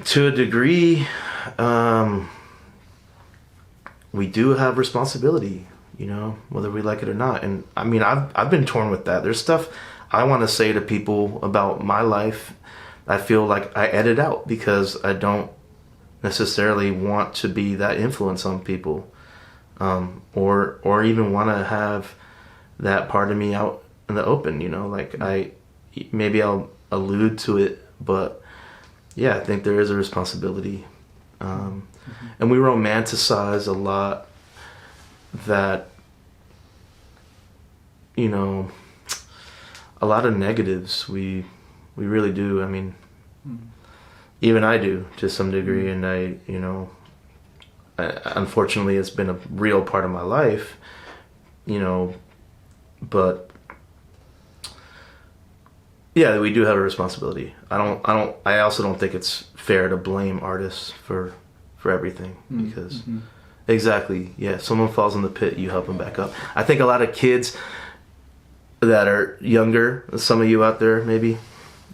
to a degree, we do have responsibility, you know, whether we like it or not. And I mean, I've been torn with that. There's stuff I want to say to people about my life I feel like I edit out because I don't necessarily want to be that influence on people, or even want to have that part of me out in the open, you know, like maybe I'll allude to it, but yeah, I think there is a responsibility. And we romanticize a lot that, you know, a lot of negatives. We really do. I mean, even I do to some degree. And unfortunately it's been a real part of my life, you know, but yeah, we do have a responsibility. I also don't think it's fair to blame artists for everything because exactly. Yeah. If someone falls in the pit, you help them back up. I think a lot of kids that are younger, some of you out there maybe,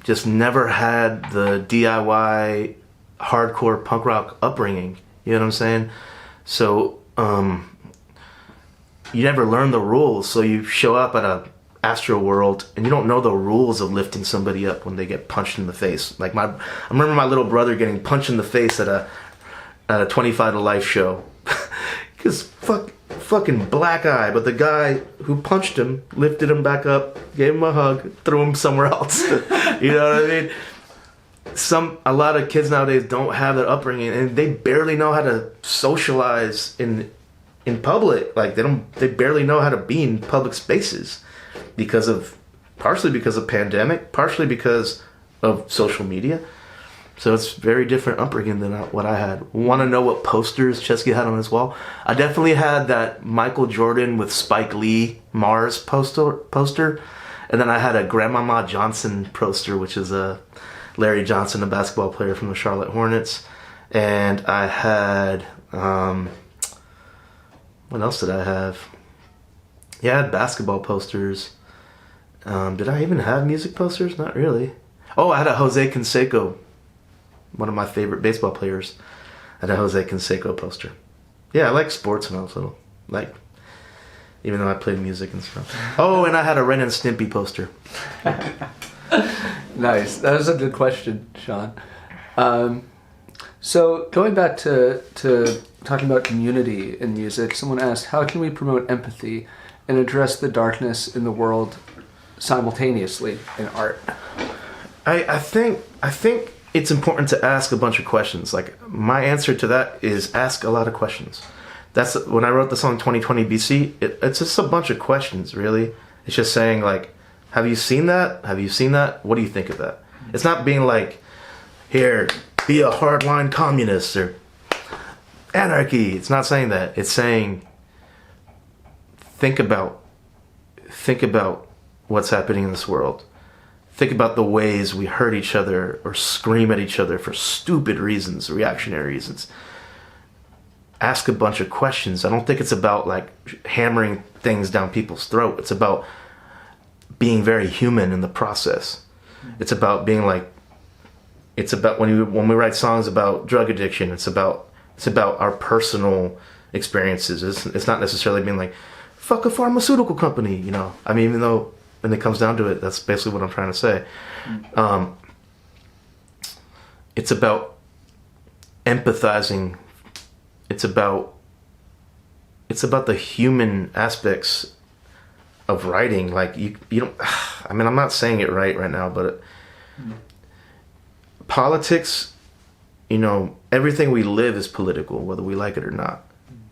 just never had the DIY hardcore punk rock upbringing. You know what I'm saying? So, you never learn the rules. So you show up at a Astro World and you don't know the rules of lifting somebody up when they get punched in the face. Like I remember my little brother getting punched in the face at a 25 to Life show. Cause fucking black eye, but the guy who punched him lifted him back up, gave him a hug, threw him somewhere else. You know what I mean? A lot of kids nowadays don't have that upbringing, and they barely know how to socialize in public. Like they barely know how to be in public spaces partially because of pandemic, partially because of social media. So it's very different upbringing than what I had. Want to know what posters Ceschi had on his wall? I definitely had that Michael Jordan with Spike Lee Mars poster. And then I had a Grandmama Johnson poster, which is a Larry Johnson, a basketball player from the Charlotte Hornets. And I had, what else did I have? Yeah, I had basketball posters. Did I even have music posters? Not really. Oh, I had a Jose Canseco, one of my favorite baseball players. I had a Jose Canseco poster. Yeah, I like sports when I was little. Like, even though I played music and stuff. Oh, and I had a Ren and Stimpy poster. Nice. That was a good question, Sean. So going back to talking about community in music, someone asked, how can we promote empathy and address the darkness in the world simultaneously in art? I think it's important to ask a bunch of questions. Like, my answer to that is ask a lot of questions. That's when I wrote the song 2020 BC. It's just a bunch of questions, really. It's just saying, like, have you seen that? Have you seen that? What do you think of that? It's not being like, here, be a hardline communist or anarchy. It's not saying that. It's saying, think about what's happening in this world. Think about the ways we hurt each other or scream at each other for stupid reasons, reactionary reasons. Ask a bunch of questions. I don't think it's about like hammering things down people's throat. It's about being very human in the process. It's about being like, it's about when we write songs about drug addiction, it's about our personal experiences. It's not necessarily being like, fuck a pharmaceutical company, you know. I mean, even though when it comes down to it, that's basically what I'm trying to say. It's about empathizing. It's about the human aspects of writing. Like you don't. I mean, I'm not saying it right now, but politics. You know, everything we live is political, whether we like it or not.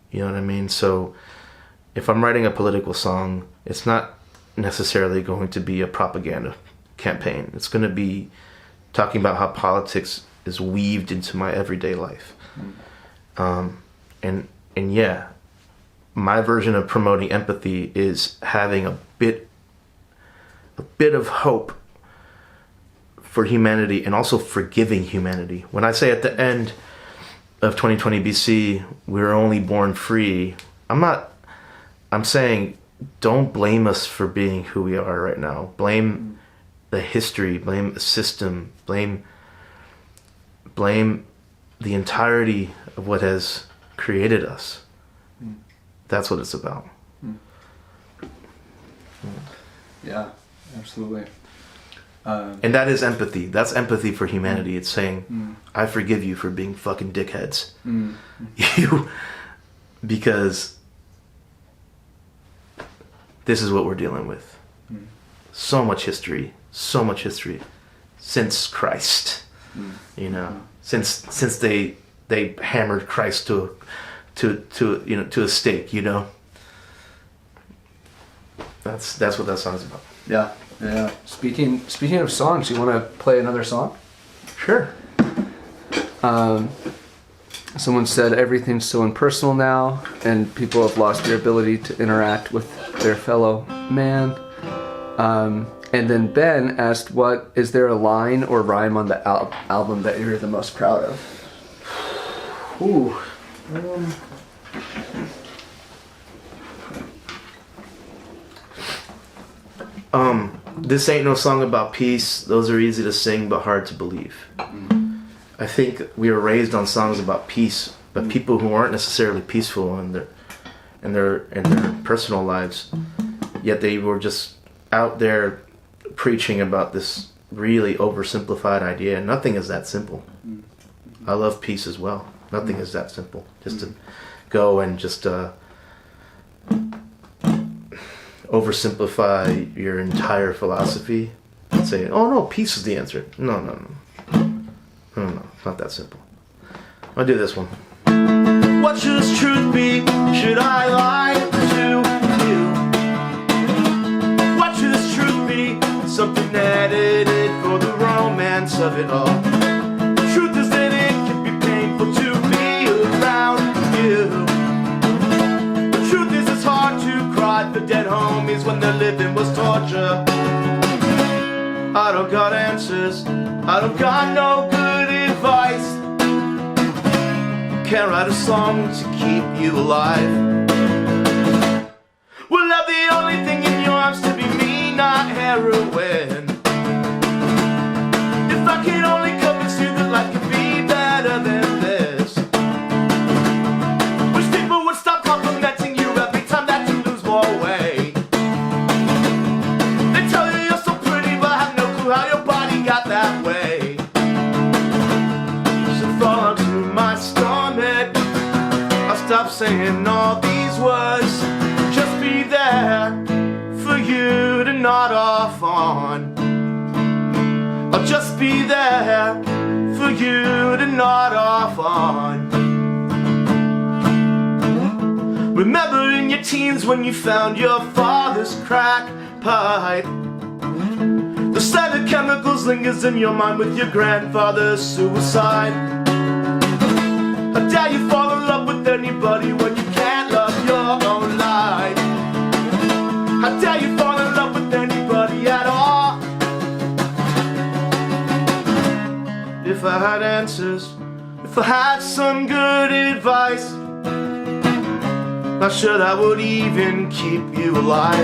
You know what I mean? So, if I'm writing a political song, it's not necessarily going to be a propaganda campaign. It's going to be talking about how politics is weaved into my everyday life. And yeah, my version of promoting empathy is having a bit of hope for humanity and also forgiving humanity. When I say at the end of 2020 BC, we're only born free, I'm saying don't blame us for being who we are right now. Blame the history, blame the system, blame the entirety of what has created us. That's what it's about. Yeah, absolutely. And that is empathy. That's empathy for humanity. It's saying, I forgive you for being fucking dickheads. Because this is what we're dealing with. So much history since Christ. You know, since they hammered Christ to a stake. You know, that's what that song's about. Yeah. Yeah. Speaking of songs, you want to play another song? Sure. Someone said everything's so impersonal now, and people have lost their ability to interact with their fellow man. And then Ben asked, "What is there a line or rhyme on the album that you're the most proud of?" Ooh. This ain't no song about peace. Those are easy to sing but hard to believe. I think we were raised on songs about peace, but people who aren't necessarily peaceful in their personal lives, yet they were just out there preaching about this really oversimplified idea. Nothing is that simple. I love peace as well. Nothing is that simple. Just to go and just oversimplify your entire philosophy and say, oh no, peace is the answer. No, it's not that simple. I'll do this one. What should this truth be? Should I lie to you? What should this truth be? Something edited for the romance of it all. The truth is that it can be painful to be around you. The truth is it's hard to cry for dead homies when the living was torture. I don't got answers, I don't got no good advice. Can't write a song to keep you alive. Will love the only thing in your arms to be me, not heroin. If I could only convince you that life could be better than this. Wish people would stop complimenting you every time that you lose more weight. They tell you you're so pretty but have no clue how your body got that way. So fall to my stomach, I'll stop saying all these words. Just be there for you to nod off on. I'll just be there for you to nod off on. Remember in your teens when you found your father's crack pipe. The scent of chemicals lingers in your mind with your grandfather's suicide. How dare you fall in love with anybody when you can't love your own life? How dare you fall in love with anybody at all? If I had answers, if I had some good advice, not sure that would even keep you alive.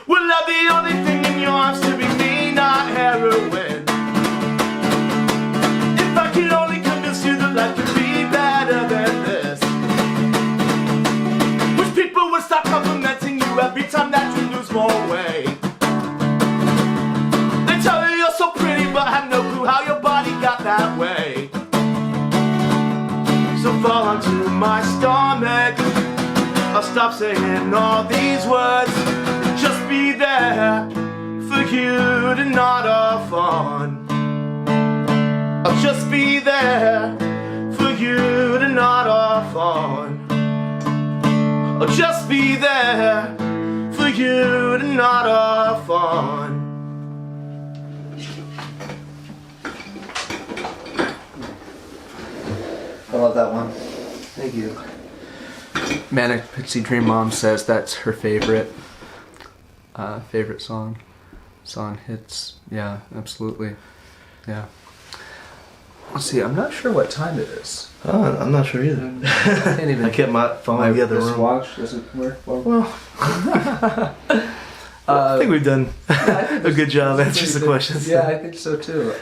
Will love the only thing in your arms to be me? heroin. If I could only convince you that life could be better than this, wish people would stop complimenting you every time that you lose more weight. They tell you you're so pretty but have no clue how your body got that way. So fall onto my stomach, I'll stop saying all these words and just be there for you to nod off on. I'll just be there for you to nod off on. I'll just be there for you to nod off on. I love that one. Thank you. Manic Pixie Dream Mom says that's her favorite song. Song hits. Yeah, absolutely. Yeah. Let's see, I'm not sure what time it is. Oh, I'm not sure either. I can't even. I kept my phone in the other this room. watch doesn't work well. Well, I think we've done a good job answering the questions. Yeah, I think so too.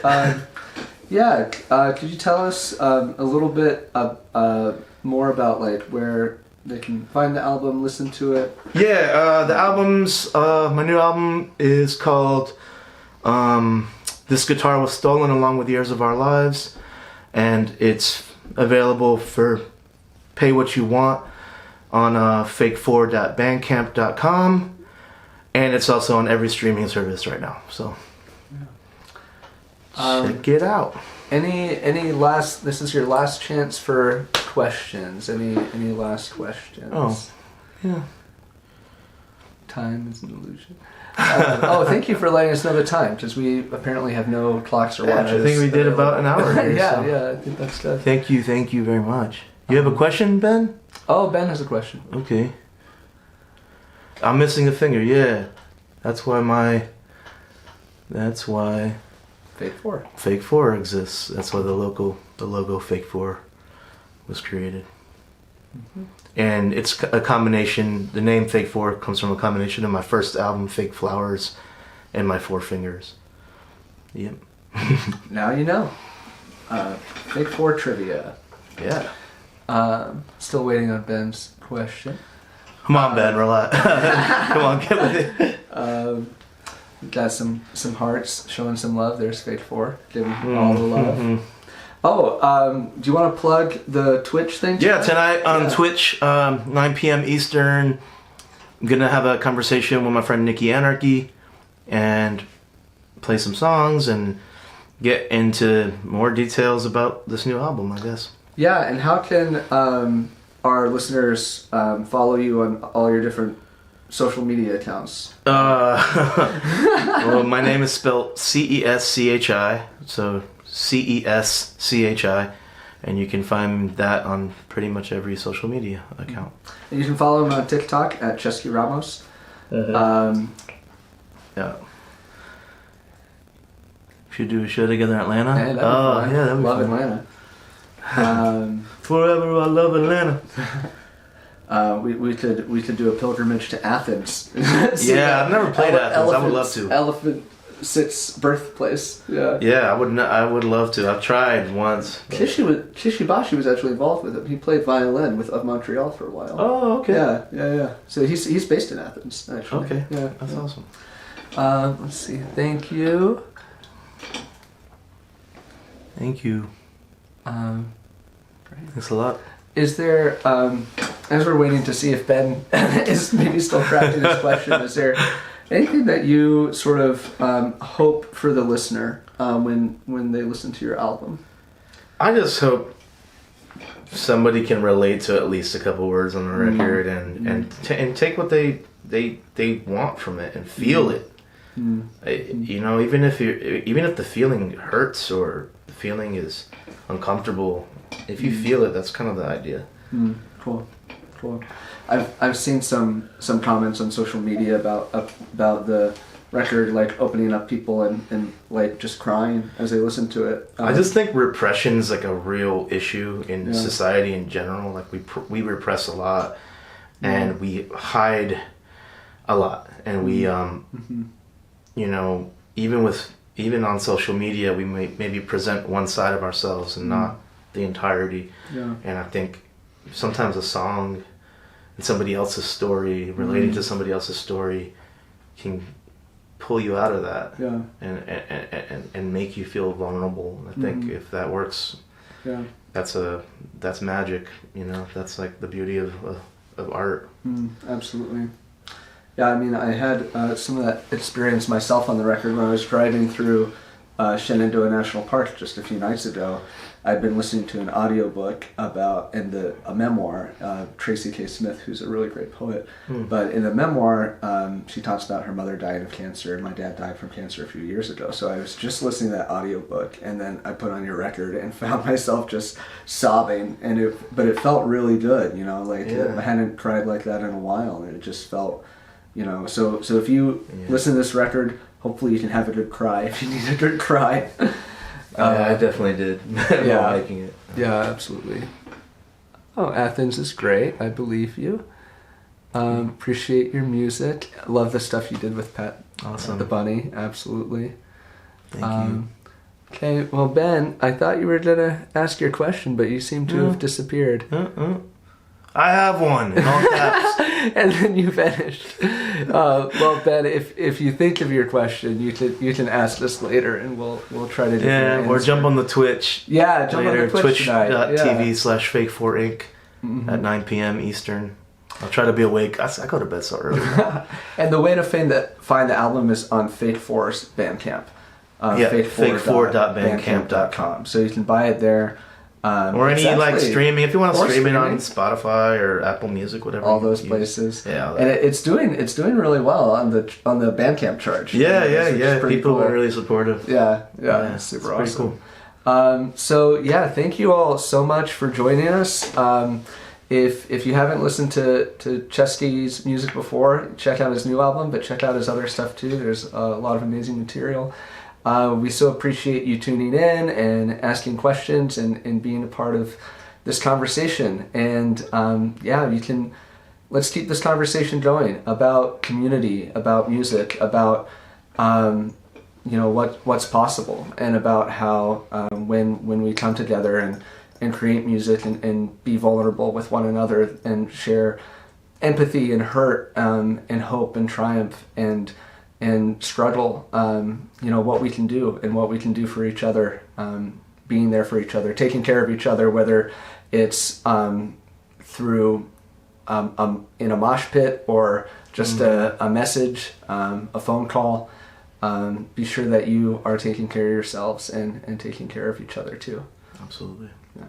Could you tell us a little bit more about like where they can find the album, listen to it? Yeah, the album's my new album is called This Guitar Was Stolen Along with Years of Our Lives, and it's available for pay what you want on fake4.bandcamp.com, and it's also on every streaming service right now, so check it out. Any last, this is your last chance for questions. Any last questions? Oh, yeah. Time is an illusion. Thank you for letting us know the time, because we apparently have no clocks or watches. I think we did about an hour here. Yeah, I think that's good. Thank you very much. You have a question, Ben? Oh, Ben has a question. Okay. I'm missing a finger, yeah. That's why Fake 4. Fake 4 exists. That's why the logo Fake 4 was created. Mm-hmm. And it's a combination, the name Fake 4 comes from a combination of my first album, Fake Flowers, and my 4 fingers. Yep. Now you know. Fake 4 trivia. Yeah. Still waiting on Ben's question. Come on, Ben, relax. Come on, get with it. Got some hearts showing some love. There's Fake 4. Giving all the love. Mm-hmm. Oh, do you want to plug the Twitch thing? Yeah, tonight on Twitch, 9 p.m. Eastern, I'm going to have a conversation with my friend Nikki Anarchy and play some songs and get into more details about this new album, I guess. Yeah, and how can our listeners follow you on all your different social media accounts? Well, my name is spelled Ceschi, so Ceschi, and you can find that on pretty much every social media account. And you can follow him on TikTok at Ceschi Ramos. Yeah. Should do a show together in Atlanta. Hey, that'd be love Atlanta. Forever I love Atlanta. We could do a pilgrimage to Athens. Yeah, I've never played Athens. I would love to. Elephant Sit's birthplace. Yeah. Yeah, I would love to. I've tried once. Kishibashi was actually involved with him. He played violin with Of Montreal for a while. Oh, okay. Yeah. So he's based in Athens, actually. Okay. Yeah, that's awesome. Let's see. Thank you. Thank you. Great. Thanks a lot. Is there, as we're waiting to see if Ben is maybe still crafting this question, is there anything that you sort of hope for the listener when they listen to your album? I just hope somebody can relate to at least a couple words on the record and take what they want from it and feel it. You know, even if the feeling hurts or the feeling is uncomfortable, if you feel it, that's kind of the idea. Cool. I've seen some comments on social media about the record like opening up people and like just crying as they listen to it. I just think repression is like a real issue in society in general. Like we repress a lot and we hide a lot, and we you know, even with even on social media, we may maybe present one side of ourselves and not the entirety. Yeah. And I think sometimes a song and somebody else's story, relating to somebody else's story, can pull you out of that. Yeah. And make you feel vulnerable. I think if that works, that's magic. You know, that's like the beauty of art. Absolutely. Yeah, I mean, I had some of that experience myself on the record when I was driving through Shenandoah National Park just a few nights ago. I'd been listening to an audiobook about, a memoir, Tracy K. Smith, who's a really great poet. But in the memoir, she talks about her mother dying of cancer, and my dad died from cancer a few years ago. So I was just listening to that audiobook, and then I put on your record and found myself just sobbing. But it felt really good, you know, like I hadn't cried like that in a while, and it just felt, you know. So if you listen to this record, hopefully you can have a good cry if you need a good cry. I definitely did. Liking it. Yeah, absolutely. Oh, Athens is great. I believe you. Appreciate your music. Love the stuff you did with Pet. Awesome. The Bunny. Absolutely. Thank you. Okay, well, Ben, I thought you were going to ask your question, but you seem to have disappeared. I have one in all caps. And then you vanished. Well, Ben, if you think of your question, you can ask us later, and we'll try to do or jump on the Twitch. Yeah, jump later, on the Twitch tonight. twitch.tv/fake4inc at 9 p.m. Eastern. I'll try to be awake. I go to bed so early. And the way to find the album is on Fake 4's Bandcamp. fake4.bandcamp.com. So you can buy it there. Or any streaming, if you want to stream it on Spotify or Apple Music, whatever. All those places. Yeah, and it's doing really well on the Bandcamp charge. Yeah. People are really supportive. Yeah, it's super awesome. Cool. So thank you all so much for joining us. If you haven't listened to Ceschi's music before, check out his new album, but check out his other stuff too. There's a lot of amazing material. We so appreciate you tuning in and asking questions and being a part of this conversation. And let's keep this conversation going about community, about music, about what's possible, and about how when we come together and create music and be vulnerable with one another and share empathy and hurt and hope and triumph and struggle, what we can do and what we can do for each other, being there for each other, taking care of each other, whether it's through in a mosh pit or just a message, a phone call. Be sure that you are taking care of yourselves and taking care of each other too. Absolutely. Yeah.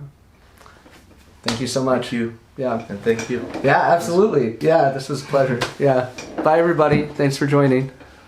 Thank you so much. Thank you. Yeah. And thank you. Yeah, absolutely. Yeah, this was a pleasure. Yeah. Bye, everybody. Thanks for joining.